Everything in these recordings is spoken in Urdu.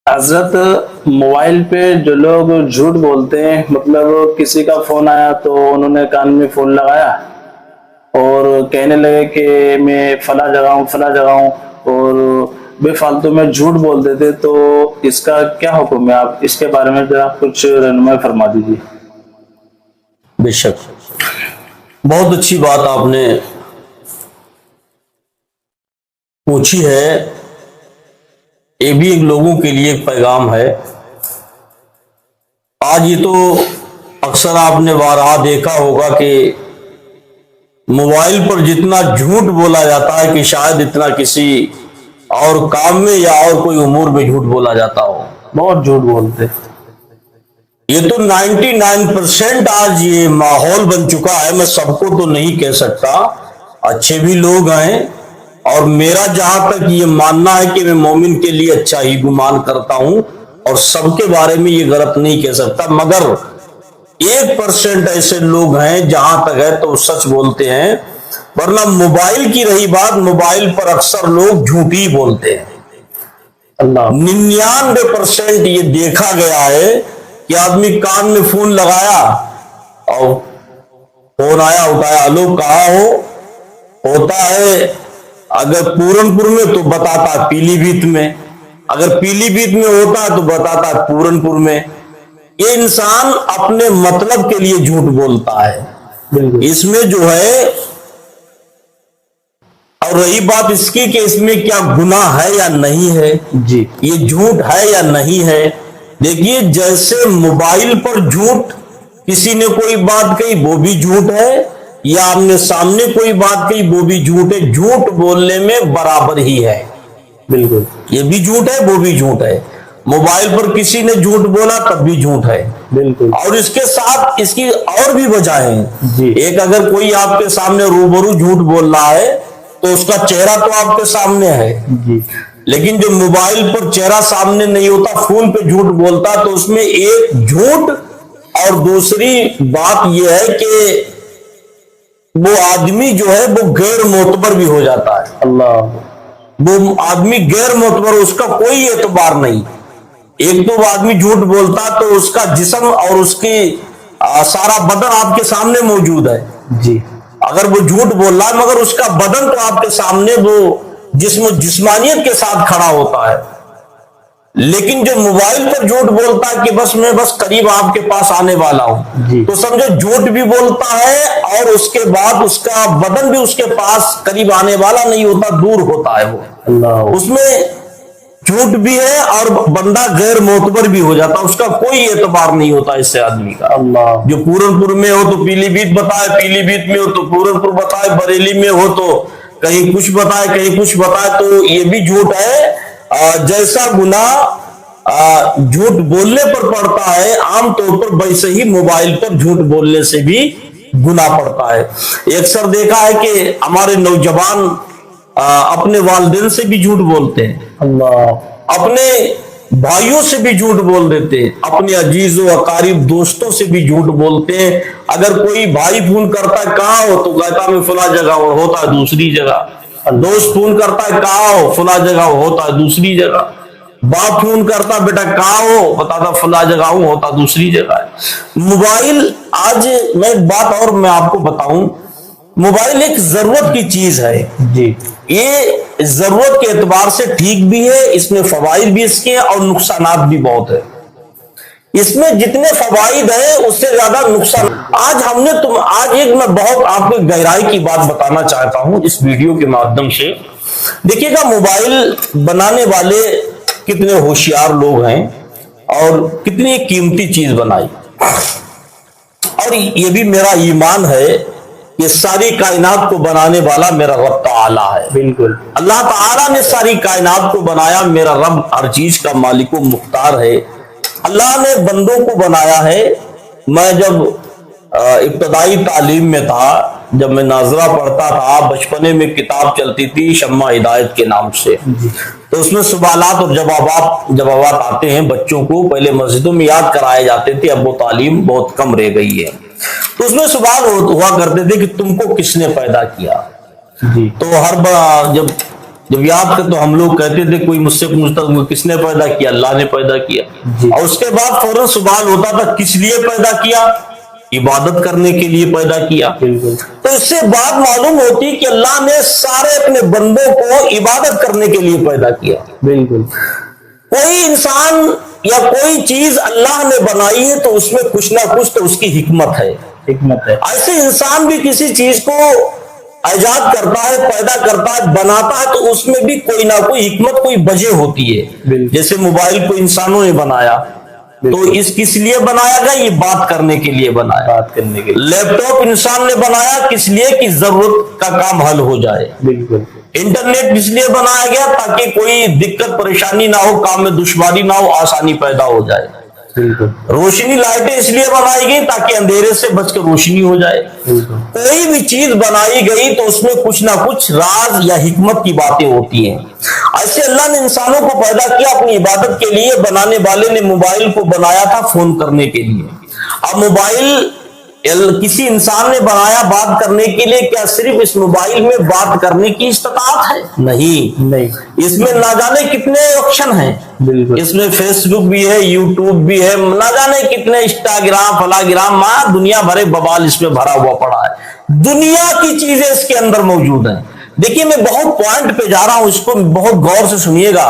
حضرت موبائل پہ جو لوگ جھوٹ بولتے ہیں، مطلب کسی کا فون آیا تو انہوں نے کان میں فون لگایا اور کہنے لگے کہ میں فلاں جگہ ہوں اور بے فالتو میں جھوٹ بولتے تھے، تو اس کا کیا حکم ہے؟ آپ اس کے بارے میں ذرا کچھ رہنمائی فرما دیجیے۔ بے شک بہت اچھی بات آپ نے پوچھی ہے۔ یہ بھی ایک لوگوں کے لیے ایک پیغام ہے۔ آج یہ تو اکثر آپ نے بارہا دیکھا ہوگا کہ موبائل پر جتنا جھوٹ بولا جاتا ہے کہ شاید اتنا کسی اور کام میں یا اور کوئی امور میں جھوٹ بولا جاتا ہو۔ بہت جھوٹ بولتے۔ یہ تو 99% آج یہ ماحول بن چکا ہے۔ میں سب کو تو نہیں کہہ سکتا، اچھے بھی لوگ ہیں، اور میرا جہاں تک یہ ماننا ہے کہ میں مومن کے لیے اچھا ہی گمان کرتا ہوں اور سب کے بارے میں یہ غلط نہیں کہہ سکتا، مگر 1% ایسے لوگ ہیں جہاں تک ہے تو سچ بولتے ہیں۔ ورنہ موبائل کی رہی بات، موبائل پر اکثر لوگ جھوٹ ہی بولتے ہیں۔ 99% یہ دیکھا گیا ہے کہ آدمی کان میں فون لگایا اور فون آیا، اٹھایا، ہلو کہاں ہوتا ہے اگر پورن پور میں تو بتاتا ہے پیلی بھیت میں، اگر پیلی بھیت میں ہوتا ہے تو بتاتا ہے پورن پور میں۔ یہ انسان اپنے مطلب کے لیے جھوٹ بولتا ہے۔ اس میں جو ہے، اور رہی بات اس کی کہ اس میں کیا گناہ ہے یا نہیں ہے، جی یہ جھوٹ ہے یا نہیں ہے۔ دیکھیے، جیسے موبائل پر جھوٹ، کسی نے کوئی بات کہی وہ بھی جھوٹ ہے، یا آپ نے سامنے کوئی بات کہی وہ بھی جھوٹ ہے۔ جھوٹ بولنے میں برابر ہی ہے، بالکل، یہ بھی جھوٹ ہے وہ بھی جھوٹ ہے۔ موبائل پر کسی نے جھوٹ بولا تب بھی جھوٹ ہے، بالکل، اور اس کے ساتھ اس کی اور بھی وجہ ہے۔ جی ایک، اگر کوئی آپ کے سامنے روبرو جھوٹ بول رہا ہے تو اس کا چہرہ تو آپ کے سامنے ہے، جی لیکن جو موبائل پر چہرہ سامنے نہیں ہوتا، فون پہ جھوٹ بولتا، تو اس میں ایک جھوٹ، اور دوسری بات یہ ہے کہ وہ آدمی جو ہے وہ غیر معتبر بھی ہو جاتا ہے۔ اللہ، وہ آدمی غیر معتبر، اس کا کوئی اعتبار نہیں۔ ایک تو وہ آدمی جھوٹ بولتا تو اس کا جسم اور اس کی سارا بدن آپ کے سامنے موجود ہے، جی اگر وہ جھوٹ بول رہا ہے، مگر اس کا بدن تو آپ کے سامنے وہ جسمانیت کے ساتھ کھڑا ہوتا ہے۔ لیکن جو موبائل پر جھوٹ بولتا ہے کہ میں بس قریب آپ کے پاس آنے والا ہوں، جی تو سمجھو جھوٹ بھی بولتا ہے، اور اس کے بعد اس کا بدن بھی اس کے پاس قریب آنے والا نہیں ہوتا، دور ہوتا ہے وہ۔ اللہ، اس میں جھوٹ بھی ہے اور بندہ غیر معتبر بھی ہو جاتا، اس کا کوئی اعتبار نہیں ہوتا اس سے آدمی کا۔ اللہ، جو پورن پور میں ہو تو پیلی بھیت بتائے، پیلی بھیت میں ہو تو پورن پور بتائے، بریلی میں ہو تو کہیں کچھ بتائے کہیں کچھ بتائے، تو یہ بھی جھوٹ ہے۔ جیسا گناہ جھوٹ بولنے پر پڑتا ہے، عام طور پر ویسے ہی موبائل پر جھوٹ بولنے سے بھی گناہ پڑتا ہے۔ اکثر دیکھا ہے کہ ہمارے نوجوان اپنے والدین سے بھی جھوٹ بولتے ہیں، اللہ، اپنے بھائیوں سے بھی جھوٹ بول دیتے ہیں، اپنے عزیز و اقارب دوستوں سے بھی جھوٹ بولتے ہیں۔ اگر کوئی بھائی فون کرتا ہے کہاں ہو تو کہتا میں فلاں جگہ، اور ہوتا ہے دوسری جگہ۔ دوست فون کرتا ہے کہاں ہو، فلاں جگہ، ہوتا ہے دوسری جگہ۔ باپ فون کرتا بیٹا کہاں ہو، بتاتا فلاں جگہ ہوں، ہوتا دوسری جگہ ہے۔ موبائل، آج میں ایک بات اور میں آپ کو بتاؤں، موبائل ایک ضرورت کی چیز ہے۔ جی یہ ضرورت کے اعتبار سے ٹھیک بھی ہے، اس میں فوائد بھی اس کے اور نقصانات بھی بہت ہے۔ اس میں جتنے فوائد ہیں اس سے زیادہ نقصان۔ آج ایک میں بہت آپ کو گہرائی کی بات بتانا چاہتا ہوں اس ویڈیو کے مادھیم سے۔ دیکھیے گا، موبائل بنانے والے کتنے ہوشیار لوگ ہیں اور کتنی قیمتی چیز بنائی، اور یہ بھی میرا ایمان ہے کہ ساری کائنات کو بنانے والا میرا رب تعالی ہے۔ بالکل، اللہ تعالیٰ نے ساری کائنات کو بنایا، میرا رب ہر چیز کا مالک و مختار ہے۔ اللہ نے بندوں کو بنایا ہے۔ میں جب ابتدائی تعلیم میں تھا، جب میں ناظرہ پڑھتا تھا، بچپنے میں کتاب چلتی تھی شمع ہدایت کے نام سے، تو اس میں سوالات اور جوابات آتے ہیں بچوں کو، پہلے مسجدوں میں یاد کرائے جاتے تھے، اب وہ تعلیم بہت کم رہ گئی ہے۔ تو اس میں سوال ہوا کرتے تھے کہ تم کو کس نے پیدا کیا؟ جی تو ہر بار جب جب یاد کر تو ہم لوگ کہتے تھے کوئی مجھ سے پوچھتا کس نے پیدا کیا؟ اللہ نے پیدا کیا. اور اس کے بعد فوراً سوال ہوتا تھا کس لیے پیدا کیا؟ عبادت کرنے کے لیے پیدا کیا. تو اس سے بات معلوم ہوتی کہ اللہ نے سارے اپنے بندوں کو عبادت کرنے کے لیے پیدا کیا. بالکل. کوئی انسان یا کوئی چیز اللہ نے بنائی ہے تو اس میں کچھ نہ کچھ تو اس کی حکمت ہے. ایسے انسان بھی کسی چیز کو ایجاد کرتا ہے، پیدا کرتا ہے، بناتا ہے تو اس میں بھی کوئی نہ کوئی حکمت، کوئی وجہ ہوتی ہے. جیسے موبائل کو انسانوں نے بنایا تو اس کس لیے بنایا گیا؟ یہ بات کرنے کے لیے بنایا. لیپ ٹاپ انسان نے بنایا کس لیے؟ کہ ضرورت کا کام حل ہو جائے. بالکل. انٹرنیٹ اس لیے بنایا گیا تاکہ کوئی دقت پریشانی نہ ہو، کام میں دشواری نہ ہو، آسانی پیدا ہو جائے. روشنی لائٹیں اس لیے بنائی گئی تاکہ اندھیرے سے بچ کر روشنی ہو جائے. کوئی بھی چیز بنائی گئی تو اس میں کچھ نہ کچھ راز یا حکمت کی باتیں ہوتی ہیں. ایسے اللہ نے انسانوں کو پیدا کیا اپنی عبادت کے لیے. بنانے والے نے موبائل کو بنایا تھا فون کرنے کے لیے. اب موبائل کسی انسان نے بنایا بات کرنے کے لیے، کیا صرف اس موبائل میں بات کرنے کی استطاعت ہے؟ نہیں. اس میں نہ جانے کتنے آپشن ہیں. اس میں فیس بک بھی ہے، یوٹیوب بھی ہے، نہ جانے کتنے انسٹاگرام، فلاگرام، دنیا بھرے ببال اس میں بھرا ہوا پڑا ہے. دنیا کی چیزیں اس کے اندر موجود ہیں. دیکھیے میں بہت پوائنٹ پہ جا رہا ہوں، اس کو بہت غور سے سنیے گا،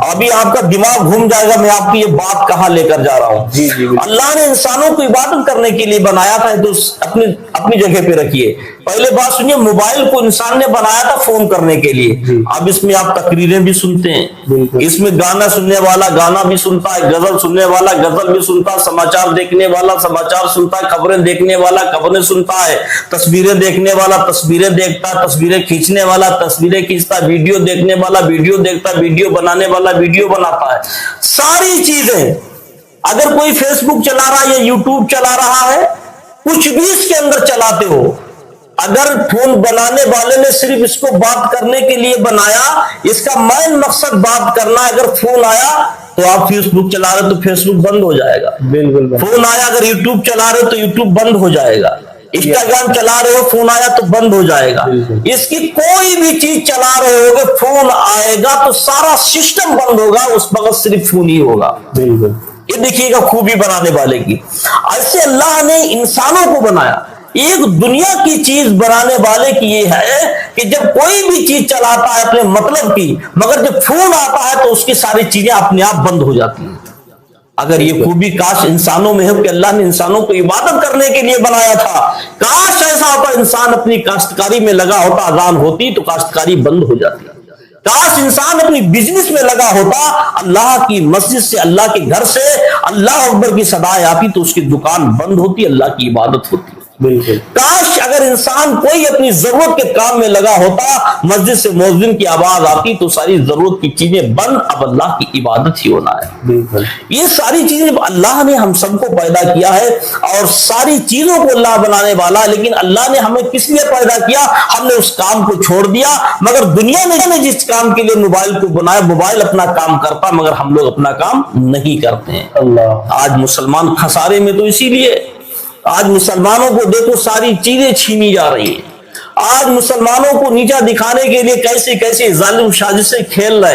ابھی آپ کا دماغ گھوم جائے گا میں آپ کی یہ بات کہاں لے کر جا رہا ہوں. اللہ نے انسانوں کو عبادت کرنے کے لیے بنایا تھا تو اپنی جگہ پہ رکھیے. پہلے بات سنیے، موبائل کو انسان نے بنایا تھا فون کرنے کے لیے. اب اس میں آپ تقریریں بھی سنتے ہیں، اس میں گانا سننے والا گانا بھی سنتا ہے، غزل سننے والا غزل بھی سنتا ہے، سماچار دیکھنے والا سماچار سنتا ہے، خبریں دیکھنے والا خبریں سنتا ہے، تصویریں دیکھنے والا تصویریں دیکھتا ہے، تصویریں کھینچنے والا تصویریں کھینچتا ہے، ویڈیو دیکھنے والا ویڈیو دیکھتا ہے، ویڈیو بنانے والا ویڈیو بناتا ہے. ساری چیزیں، اگر کوئی فیس بک چلا رہا ہے یا یوٹیوب چلا رہا ہے، کچھ بھی اس کے اندر چلاتے ہو، اگر فون بنانے والے نے صرف اس کو بات کرنے کے لیے بنایا، اس کا مین مقصد بات کرنا ہے، اگر فون آیا تو آپ فیس بک چلا رہے تو فیس بک بند ہو جائے گا. بالکل. فون آیا اگر یوٹیوب چلا رہے تو یوٹیوب بند ہو جائے گا. انسٹاگرام چلا رہے ہو فون آیا تو بند ہو جائے گا. اس کی کوئی بھی چیز چلا رہے ہو گے فون آئے گا تو سارا سسٹم بند ہوگا، اس وقت صرف فون ہی ہوگا. بالکل. یہ دیکھیے گا خوبی بنانے والے کی. ایسے اللہ نے انسانوں کو بنایا. ایک دنیا کی چیز بنانے والے کی یہ ہے کہ جب کوئی بھی چیز چلاتا ہے اپنے مطلب کی، مگر جب فون آتا ہے تو اس کی ساری چیزیں اپنے آپ بند ہو جاتی ہیں. اگر یہ خوبی کاش انسانوں میں ہے کہ اللہ نے انسانوں کو عبادت کرنے کے لیے بنایا تھا. کاش ایسا ہوتا انسان اپنی کاشتکاری میں لگا ہوتا، اذان ہوتی تو کاشتکاری بند ہو جاتی. کاش انسان اپنی بزنس میں لگا ہوتا، اللہ کی مسجد سے، اللہ کے گھر سے اللہ اکبر کی صدائیں آتی تو اس کی دکان بند ہوتی، اللہ کی عبادت ہوتی. بالکل. کاش اگر انسان کوئی اپنی ضرورت کے کام میں لگا ہوتا، مسجد سے مؤذن کی آواز آتی تو ساری ضرورت کی چیزیں بند، اب اللہ کی عبادت ہی ہونا ہے. بالکل. یہ ساری چیزیں اللہ نے ہم سب کو پیدا کیا ہے اور ساری چیزوں کو اللہ بنانے والا ہے، لیکن اللہ نے ہمیں کس لیے پیدا کیا؟ ہم نے اس کام کو چھوڑ دیا. مگر دنیا نے جس کام کے لیے موبائل کو بنایا، موبائل اپنا کام کرتا مگر ہم لوگ اپنا کام نہیں کرتے ہیں. اللہ. آج مسلمان خسارے میں تو اسی لیے. آج مسلمانوں کو دیکھو ساری چیزیں چھینی جا رہی ہیں. آج مسلمانوں کو نیچا دکھانے کے لیے کیسے کیسے ظالم سازشیں کھیل رہے ہیں.